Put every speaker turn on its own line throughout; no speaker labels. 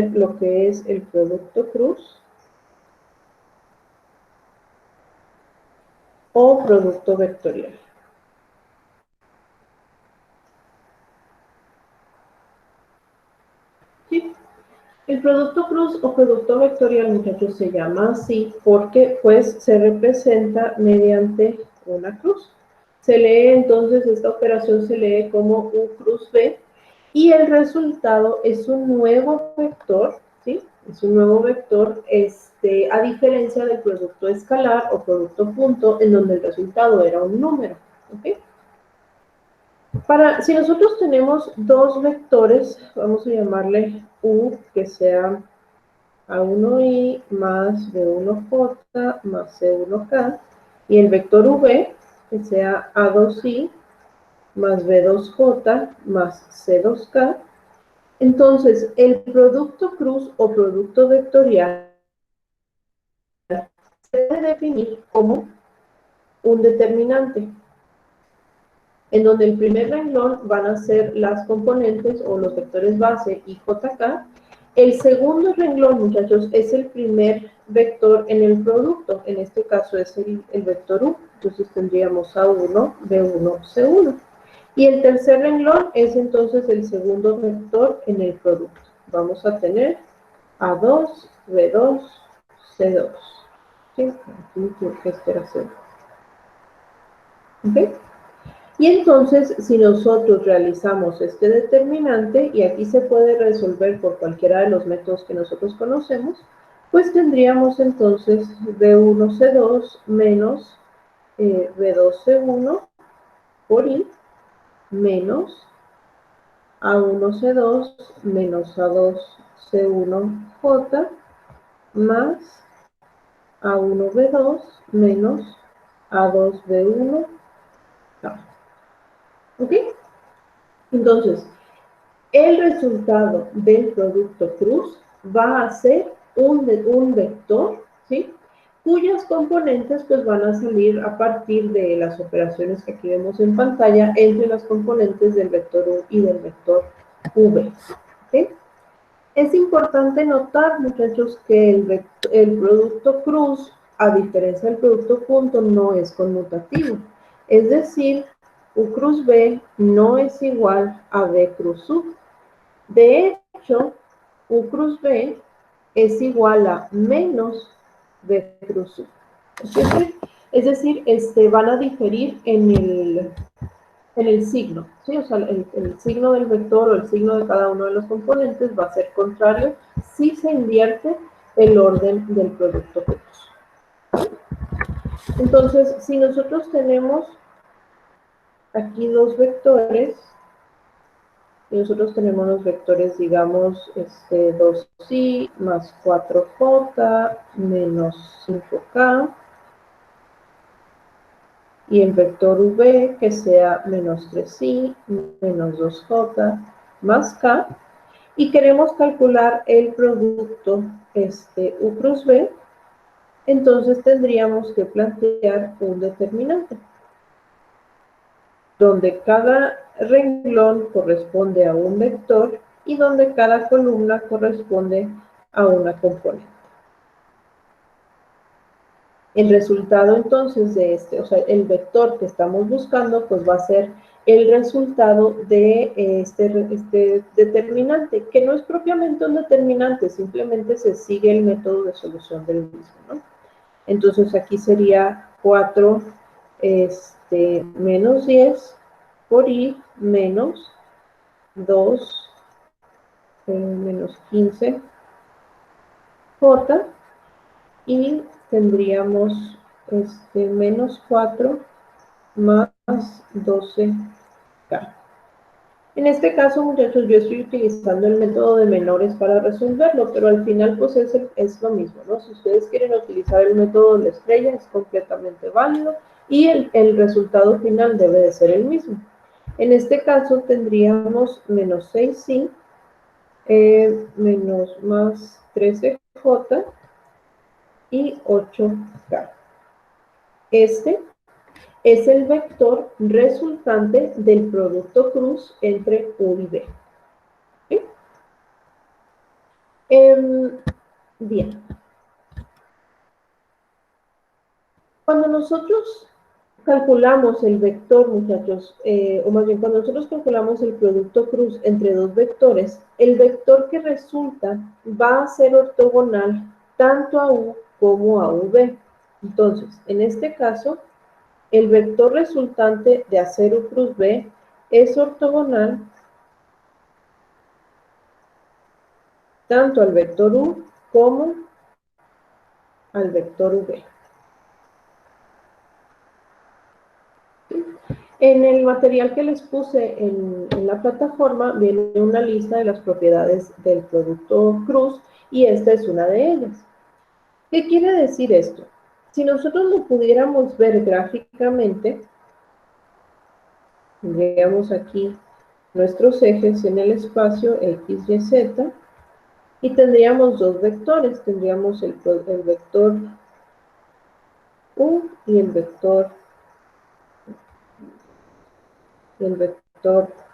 lo que es el producto cruz o producto vectorial. ¿Sí? El producto cruz o producto vectorial, muchachos, se llama así porque pues se representa mediante una cruz. Se lee entonces, esta operación se lee como U cruz B y el resultado es un nuevo vector, ¿sí? Es un nuevo vector, a diferencia del producto escalar o producto punto, en donde el resultado era un número, ¿ok? Si nosotros tenemos dos vectores, vamos a llamarle U, que sea A1i más B1j más C1k, y el vector V, que sea A2i más B2j más C2k. Entonces, el producto cruz o producto vectorial se puede definir como un determinante, en donde el primer renglón van a ser las componentes o los vectores base y jk. El segundo renglón, muchachos, es el primer vector en el producto. En este caso es el vector U. Entonces tendríamos A1, B1, C1. Y el tercer renglón es entonces el segundo vector en el producto. Vamos a tener A2, B2, C2. ¿Sí? Aquí tengo que esperar C2. ¿Ok? Y entonces, si nosotros realizamos este determinante, y aquí se puede resolver por cualquiera de los métodos que nosotros conocemos, pues tendríamos entonces B1C2 menos B2C1 por I menos A1C2 menos A2C1J más A1B2 menos A2B1K. ¿Ok? Entonces, el resultado del producto cruz va a ser un vector, ¿sí? Cuyas componentes pues van a salir a partir de las operaciones que aquí vemos en pantalla entre las componentes del vector U y del vector V. ¿Sí? Es importante notar, muchachos, que el producto cruz, a diferencia del producto punto, no es conmutativo. Es decir, U cruz B no es igual a B cruz U. De hecho, U cruz B es igual a menos B cruz U. Es decir, van a diferir en el signo, ¿sí? O sea, el signo del vector o el signo de cada uno de los componentes va a ser contrario si se invierte el orden del producto cruz. Entonces, si nosotros tenemos aquí dos vectores, y nosotros tenemos los vectores, digamos, 2i más 4j menos 5k, y el vector v que sea menos 3i menos 2j más k, y queremos calcular el producto u cruz b, entonces tendríamos que plantear un determinante, donde cada renglón corresponde a un vector y donde cada columna corresponde a una componente. El resultado entonces de o sea, el vector que estamos buscando, pues va a ser el resultado de este determinante, que no es propiamente un determinante, simplemente se sigue el método de solución del mismo, ¿no? Entonces aquí sería 4 menos 10 por I menos 2 menos 15 J, y tendríamos menos 4 más 12K. En este caso, muchachos, yo estoy utilizando el método de menores para resolverlo, pero al final pues es lo mismo, ¿no? Si ustedes quieren utilizar el método de la estrella, es completamente válido y el resultado final debe de ser el mismo. En este caso tendríamos menos 6i menos más 13j y 8k. Este es el vector resultante del producto cruz entre U y B. ¿Sí? Bien. Cuando nosotros calculamos el vector, muchachos, o más bien cuando nosotros calculamos el producto cruz entre dos vectores, el vector que resulta va a ser ortogonal tanto a U como a V. Entonces, en este caso, el vector resultante de hacer U cruz B es ortogonal tanto al vector U como al vector V. En el material que les puse en la plataforma viene una lista de las propiedades del producto cruz y esta es una de ellas. ¿Qué quiere decir esto? Si nosotros lo pudiéramos ver gráficamente, tendríamos aquí nuestros ejes en el espacio X, Y, Z y tendríamos dos vectores. Tendríamos el vector U y el vector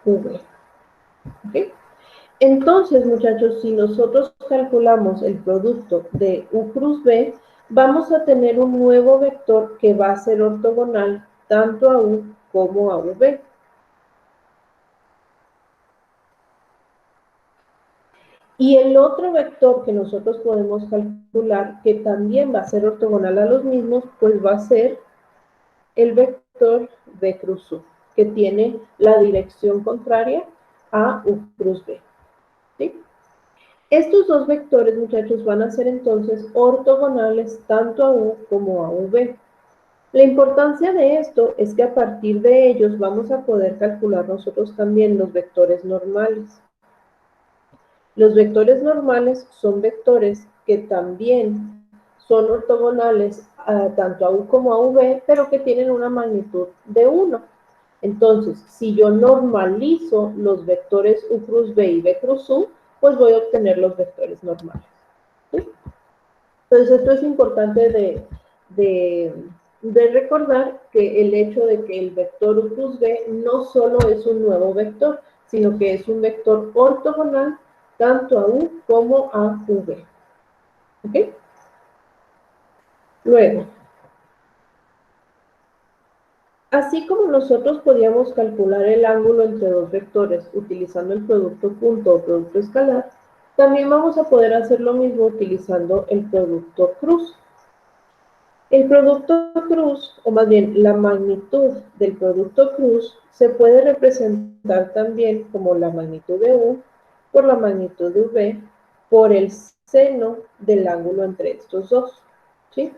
V. ¿Okay? Entonces, muchachos, si nosotros calculamos el producto de U cruz B, vamos a tener un nuevo vector que va a ser ortogonal tanto a U como a V. Y el otro vector que nosotros podemos calcular, que también va a ser ortogonal a los mismos, pues va a ser el vector V cruz U, que tiene la dirección contraria a U cruz B. ¿Sí? Estos dos vectores, muchachos, van a ser entonces ortogonales tanto a U como a V. La importancia de esto es que a partir de ellos vamos a poder calcular nosotros también los vectores normales. Los vectores normales son vectores que también son ortogonales tanto a U como a V, pero que tienen una magnitud de 1. Entonces, si yo normalizo los vectores U cruz B y V cruz U, pues voy a obtener los vectores normales. ¿Sí? Entonces, esto es importante de recordar que el hecho de que el vector U cruz B no solo es un nuevo vector, sino que es un vector ortogonal tanto a U como a V. ¿Ok? Luego, así como nosotros podíamos calcular el ángulo entre dos vectores utilizando el producto punto o producto escalar, también vamos a poder hacer lo mismo utilizando el producto cruz. El producto cruz, o más bien la magnitud del producto cruz, se puede representar también como la magnitud de U por la magnitud de V por el seno del ángulo entre estos dos. ¿Sí?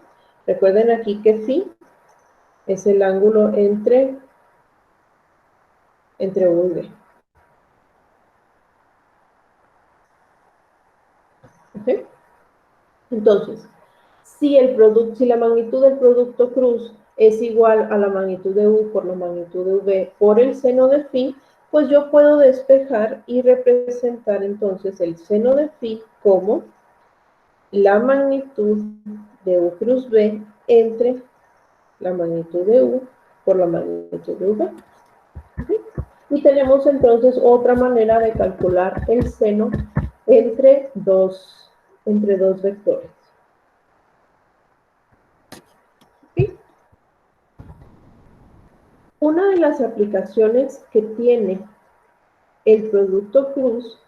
Recuerden aquí que phi es el ángulo entre U y V. ¿Okay? Entonces, si la magnitud del producto cruz es igual a la magnitud de U por la magnitud de V por el seno de phi, pues yo puedo despejar y representar entonces el seno de phi como la magnitud de U cruz B entre la magnitud de U por la magnitud de V. ¿Okay? Y tenemos entonces otra manera de calcular el seno entre dos vectores. ¿Sí? Una de las aplicaciones que tiene el producto cruz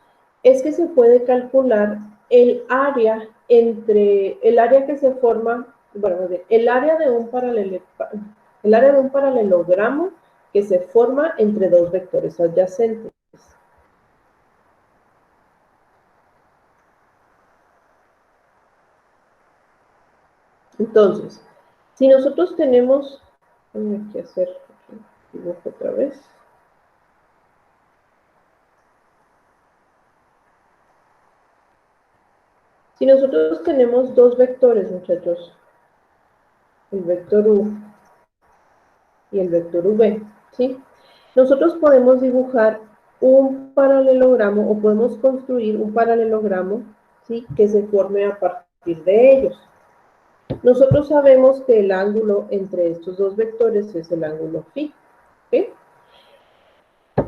es que se puede calcular el área que se forma, bueno, el área de un paralelogramo que se forma entre dos vectores adyacentes. Entonces, si nosotros tenemos, déjame aquí hacer dibujo otra vez. Si nosotros tenemos dos vectores, muchachos, el vector U y el vector V, ¿sí? Nosotros podemos dibujar un paralelogramo o podemos construir un paralelogramo, ¿sí? Que se forme a partir de ellos. Nosotros sabemos que el ángulo entre estos dos vectores es el ángulo phi, ¿sí?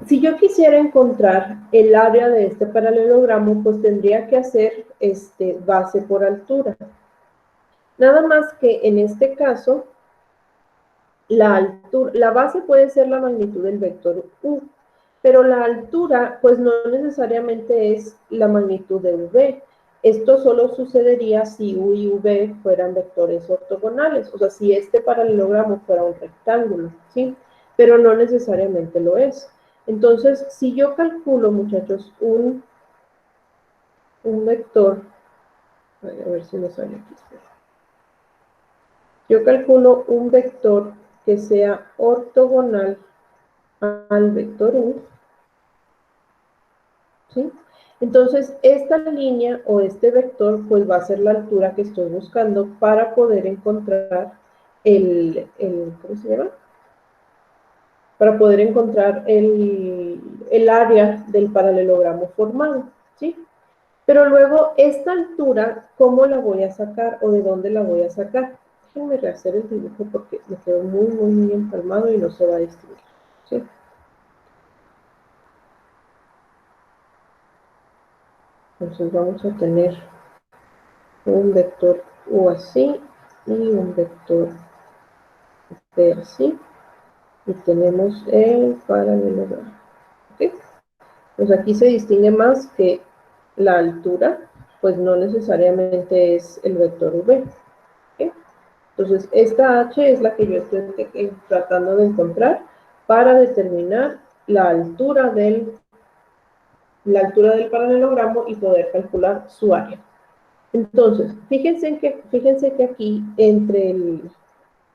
Si yo quisiera encontrar el área de este paralelogramo, pues tendría que hacer base por altura. Nada más que en este caso, la base puede ser la magnitud del vector u, pero la altura, pues no necesariamente es la magnitud de v. Esto solo sucedería si u y v fueran vectores ortogonales, o sea, si este paralelogramo fuera un rectángulo, ¿sí? Pero no necesariamente lo es. Entonces, si yo calculo, muchachos, un vector, a ver si me sale aquí, yo calculo un vector que sea ortogonal al vector u, ¿sí? Entonces, esta línea o este vector, pues va a ser la altura que estoy buscando para poder encontrar ¿cómo se llama? Para poder encontrar el área del paralelogramo formado, ¿sí? Pero luego, esta altura, ¿cómo la voy a sacar o de dónde la voy a sacar? Déjenme rehacer el dibujo porque me quedó muy, muy, muy empalmado y no se va a distribuir, ¿sí? Entonces vamos a tener un vector U así y un vector B así. Y tenemos el paralelogramo. ¿Okay? Pues aquí se distingue más que la altura, pues no necesariamente es el vector V. ¿Okay? Entonces, esta H es la que yo estoy tratando de encontrar para determinar la altura del paralelogramo y poder calcular su área. Entonces, fíjense que aquí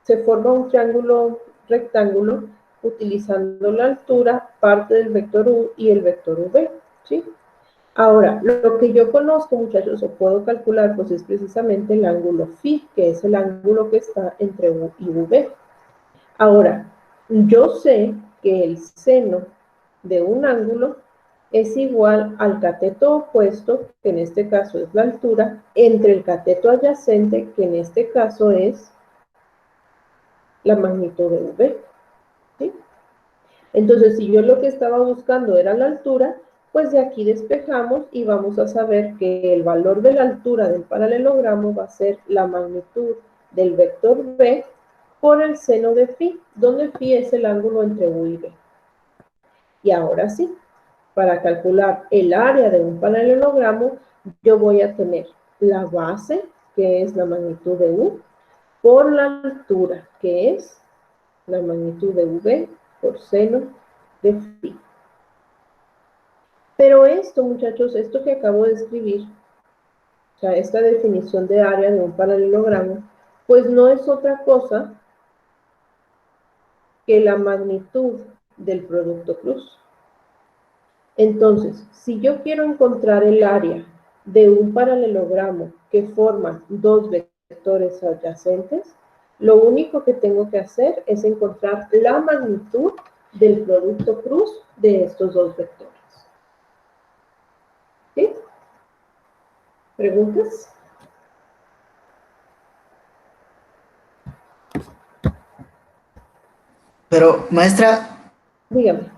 se forma un triángulo rectángulo utilizando la altura, parte del vector u y el vector v, ¿sí? Ahora, lo que yo conozco, muchachos, o puedo calcular, pues es precisamente el ángulo phi, que es el ángulo que está entre u y v. Ahora, yo sé que el seno de un ángulo es igual al cateto opuesto, que en este caso es la altura, entre el cateto adyacente, que en este caso es la magnitud de v, ¿sí? Entonces, si yo lo que estaba buscando era la altura, pues de aquí despejamos y vamos a saber que el valor de la altura del paralelogramo va a ser la magnitud del vector v por el seno de phi, donde phi es el ángulo entre u y v. Y ahora sí, para calcular el área de un paralelogramo, yo voy a tener la base, que es la magnitud de u, por la altura, que es la magnitud de v por seno de phi. Pero esto, muchachos, esto que acabo de escribir, o sea, esta definición de área de un paralelogramo, pues no es otra cosa que la magnitud del producto cruz. Entonces, si yo quiero encontrar el área de un paralelogramo que forman dos vectores adyacentes, lo único que tengo que hacer es encontrar la magnitud del producto cruz de estos dos vectores. ¿Sí? ¿Preguntas?
Pero, maestra,
Dígame.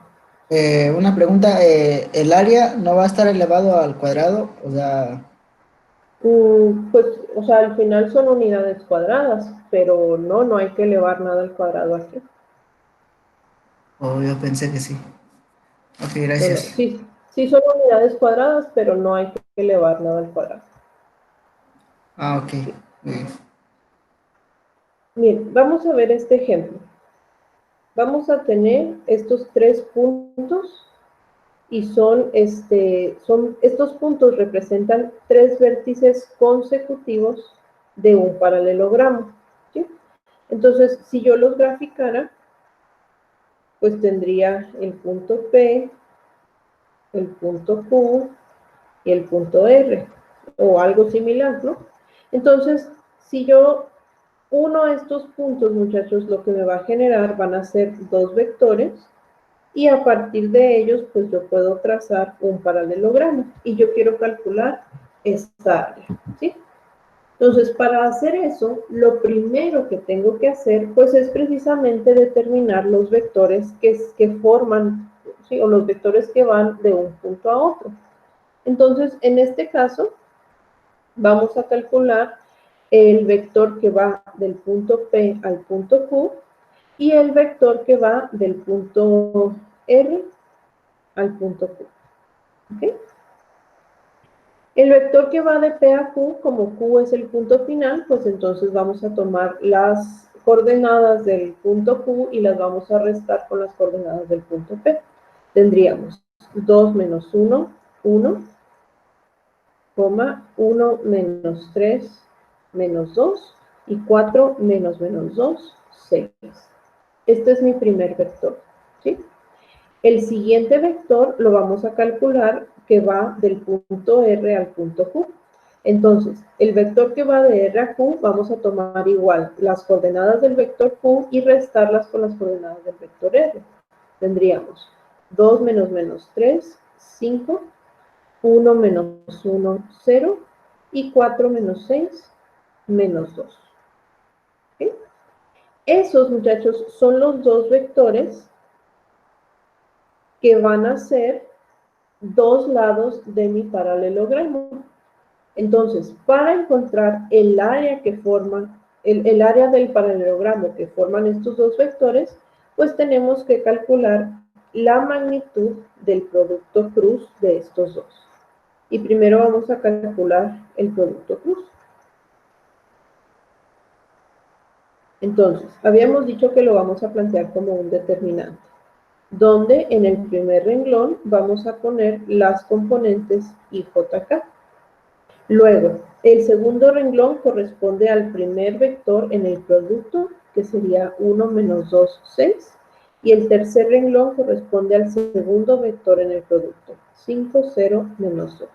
una pregunta, ¿el área no va a estar elevado al cuadrado? O sea,
Pues, o sea, al final son unidades cuadradas, pero no hay que elevar nada al cuadrado aquí.
oh, yo pensé que sí. Ok,
No,
gracias.
sí son unidades cuadradas, pero no hay que elevar nada al cuadrado.
Ah, ok.
Sí.
Muy bien.
Bien, vamos a ver este ejemplo. Vamos a tener estos tres puntos y estos puntos representan tres vértices consecutivos de un paralelogramo. ¿Sí? Entonces, si yo los graficara, pues tendría el punto P, el punto Q y el punto R, o algo similar, ¿no? Entonces, si yo uno de estos puntos, muchachos, lo que me va a generar van a ser dos vectores, y a partir de ellos, pues yo puedo trazar un paralelogramo, y yo quiero calcular esta área, ¿sí? Entonces, para hacer eso, lo primero que tengo que hacer, pues es precisamente determinar los vectores que forman, ¿sí? O los vectores que van de un punto a otro. Entonces, en este caso, vamos a calcular el vector que va del punto P al punto Q y el vector que va del punto R al punto Q. ¿Okay? El vector que va de P a Q, como Q es el punto final, pues entonces vamos a tomar las coordenadas del punto Q y las vamos a restar con las coordenadas del punto P. Tendríamos 2 menos 1, 1, 1 menos 3, menos 2, y 4 menos 2, 6. Este es mi primer vector, ¿sí? El siguiente vector lo vamos a calcular que va del punto R al punto Q. Entonces, el vector que va de R a Q, vamos a tomar igual las coordenadas del vector Q y restarlas con las coordenadas del vector R. Tendríamos 2 menos 3, 5, 1 menos 1, 0, y 4 menos 6, menos 2. ¿Okay? Esos, muchachos, son los dos vectores que van a ser dos lados de mi paralelogramo. Entonces, para encontrar el área que forman, el área del paralelogramo que forman estos dos vectores, pues tenemos que calcular la magnitud del producto cruz de estos dos. Y primero vamos a calcular el producto cruz. Entonces, habíamos dicho que lo vamos a plantear como un determinante, donde en el primer renglón vamos a poner las componentes IJK. Luego, el segundo renglón corresponde al primer vector en el producto, que sería 1 menos 2, 6. Y el tercer renglón corresponde al segundo vector en el producto, 5, 0, menos 2.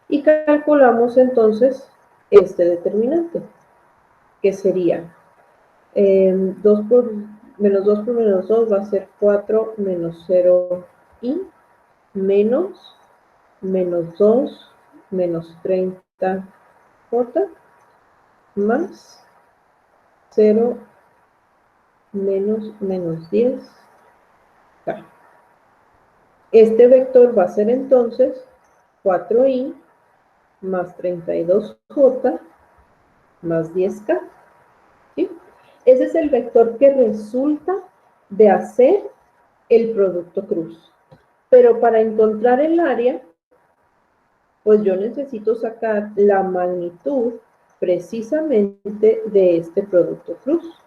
Y calculamos entonces este determinante, que sería 2 por menos 2 por menos 2 va a ser 4 menos 0 y menos 2 menos 30 j más 0 menos 10 k. Este vector va a ser entonces 4i más 32j más 10k. ¿Sí? Ese es el vector que resulta de hacer el producto cruz. Pero para encontrar el área, pues yo necesito sacar la magnitud precisamente de este producto cruz.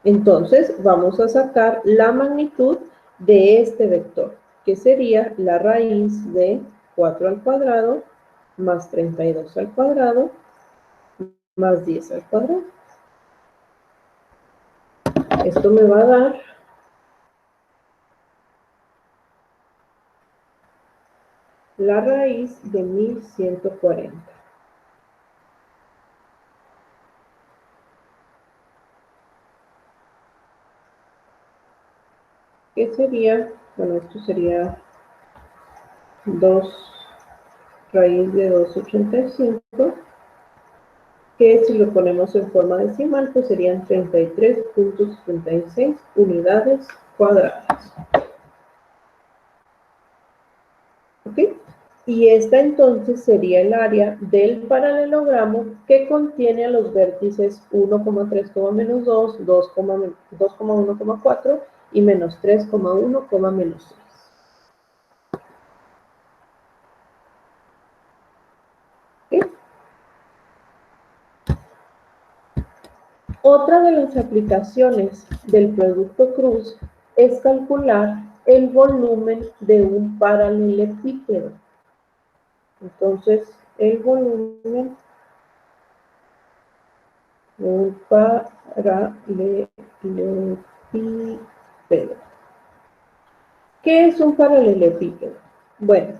Entonces, vamos a sacar la magnitud de este vector, que sería la raíz de 4 al cuadrado más 32 al cuadrado más 10 al cuadrado. Esto me va a dar la raíz de 1140. ¿Qué sería? Bueno, esto sería 2 raíz de 285, que si lo ponemos en forma decimal, pues serían 33.76 unidades cuadradas. ¿Ok? Y esta entonces sería el área del paralelogramo que contiene a los vértices 1,3, menos 2, 2,1,4 y menos 3,1, menos 6. ¿Okay? Otra de las aplicaciones del producto cruz es calcular el volumen de un paralelepípedo. Entonces, el volumen de un paralelepípedo. ¿Qué es un paralelepípedo? Bueno,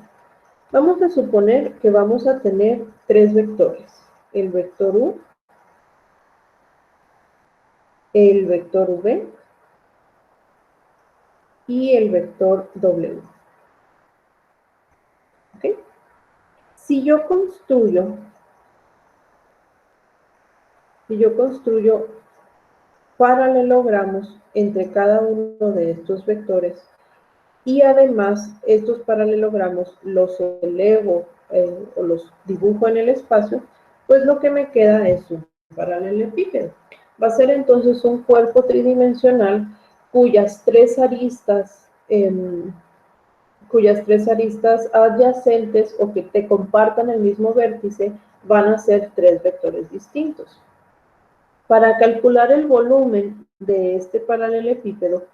vamos a suponer que vamos a tener tres vectores. El vector U, el vector V y el vector W. ¿Okay? Si yo construyo paralelogramos entre cada uno de estos vectores y además estos paralelogramos los elevo o los dibujo en el espacio, pues lo que me queda es un paralelepípedo. Va a ser entonces un cuerpo tridimensional cuyas tres aristas adyacentes o que te compartan el mismo vértice van a ser tres vectores distintos. Para calcular el volumen de este paralelepípedo,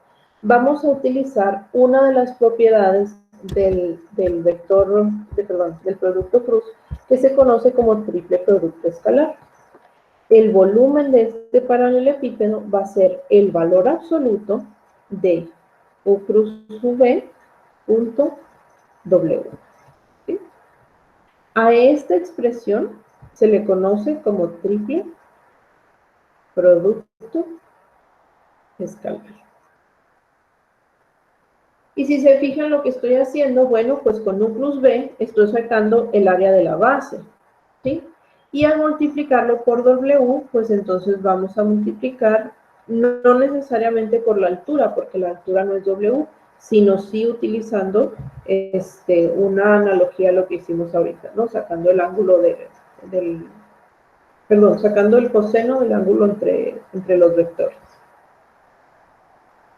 vamos a utilizar una de las propiedades del producto cruz, que se conoce como triple producto escalar. El volumen de este paralelepípedo va a ser el valor absoluto de U cruz V punto W. ¿Sí? A esta expresión se le conoce como triple producto escalar. Y si se fijan lo que estoy haciendo, bueno, pues con U cruz B estoy sacando el área de la base, ¿sí? Y al multiplicarlo por W, pues entonces vamos a multiplicar no necesariamente por la altura, porque la altura no es W, sino sí utilizando una analogía a lo que hicimos ahorita, ¿no? Sacando el ángulo sacando el coseno del ángulo entre los vectores.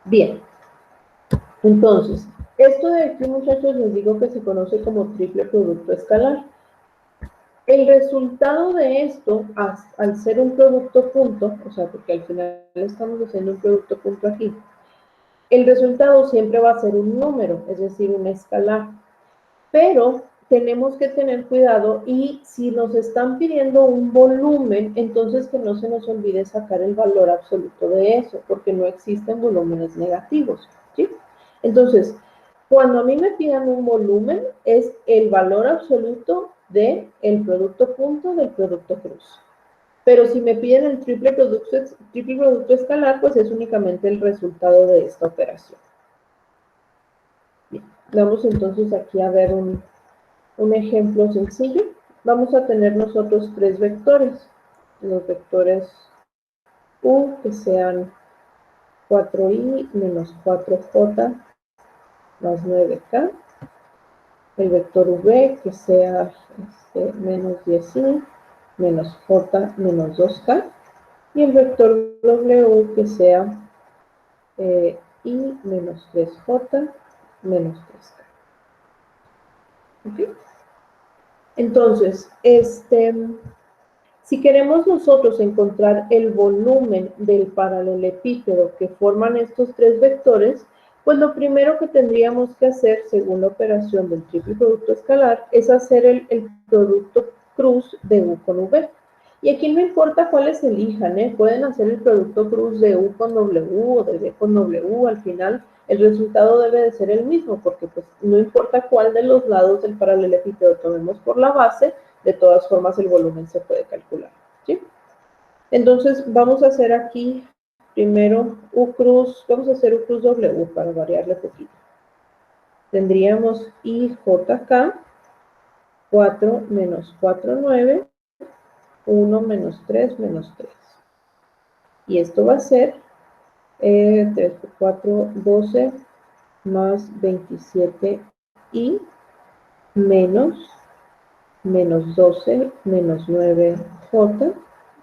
Bien. Entonces, esto de aquí, muchachos, les digo que se conoce como triple producto escalar. El resultado de esto, al ser un producto punto, o sea, porque al final estamos haciendo un producto punto aquí, el resultado siempre va a ser un número, es decir, un escalar. Pero tenemos que tener cuidado y si nos están pidiendo un volumen, entonces que no se nos olvide sacar el valor absoluto de eso, porque no existen volúmenes negativos, ¿sí? Entonces, cuando a mí me pidan un volumen, es el valor absoluto del producto punto del producto cruz. Pero si me piden el triple producto escalar, pues es únicamente el resultado de esta operación. Bien, vamos entonces aquí a ver un ejemplo sencillo. Vamos a tener nosotros tres vectores. Los vectores U que sean 4i menos 4j más 9k. El vector V que sea menos 10i menos j menos 2k. Y el vector W que sea i menos 3j menos 3k. ¿Ok? Entonces, si queremos nosotros encontrar el volumen del paralelepípedo que forman estos tres vectores, pues lo primero que tendríamos que hacer, según la operación del triple producto escalar, es hacer el producto cruz de U con V. Y aquí no importa cuáles elijan, pueden hacer el producto cruz de U con W o de V con W, al final el resultado debe de ser el mismo, porque pues no importa cuál de los lados del paralelepípedo tomemos por la base, de todas formas el volumen se puede calcular, ¿sí? Entonces vamos a hacer aquí primero U cruz, vamos a hacer U cruz W para variarle poquito. Tendríamos IJK, 4 menos 4, 9, 1 menos 3 menos 3. Y esto va a ser 3 por 4, 12 más 27i menos 12 menos 9j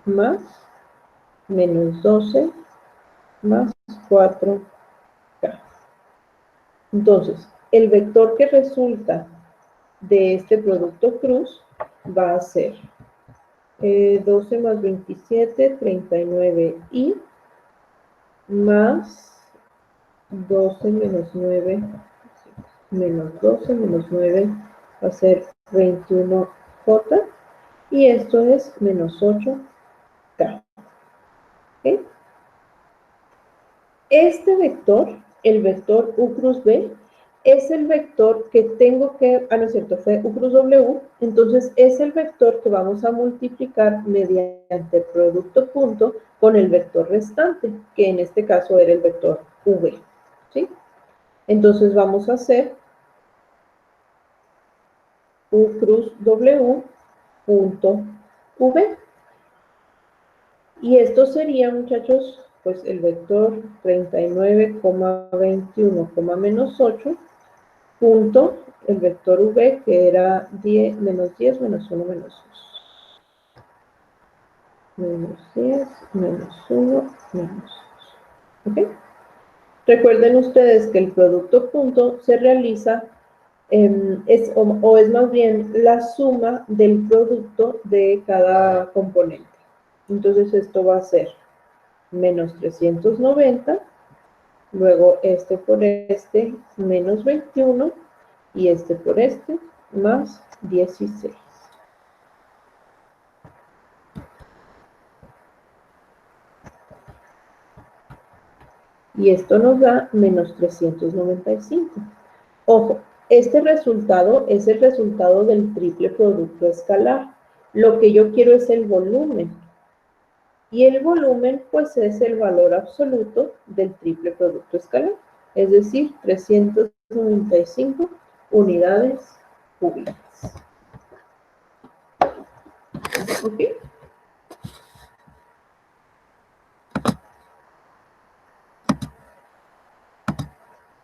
más menos 12 más 4k. Entonces, el vector que resulta de este producto cruz va a ser 12 más 27, 39i más 12 menos 9 menos 12 menos 9 va a ser 21j y esto es menos 8k. ¿Okay? Este vector, el vector U cruz B, es el vector que tengo que, no es cierto, fue U cruz W, entonces es el vector que vamos a multiplicar mediante el producto punto con el vector restante, que en este caso era el vector V, ¿sí? Entonces vamos a hacer U cruz W punto V. Y esto sería, muchachos, pues el vector 39,21, menos 8, punto el vector v, que era 10, menos 10, menos 1, menos 2. Menos 10, menos 1, menos 2. ¿Ok? Recuerden ustedes que el producto punto se realiza, es más bien la suma del producto de cada componente. Entonces esto va a ser menos 390, luego este por este, menos 21, y este por este, más 16. Y esto nos da menos 395. Ojo, este resultado es el resultado del triple producto escalar. Lo que yo quiero es el volumen. Y el volumen, pues, es el valor absoluto del triple producto escalar. Es decir, 395 unidades cúbicas. ¿Ok?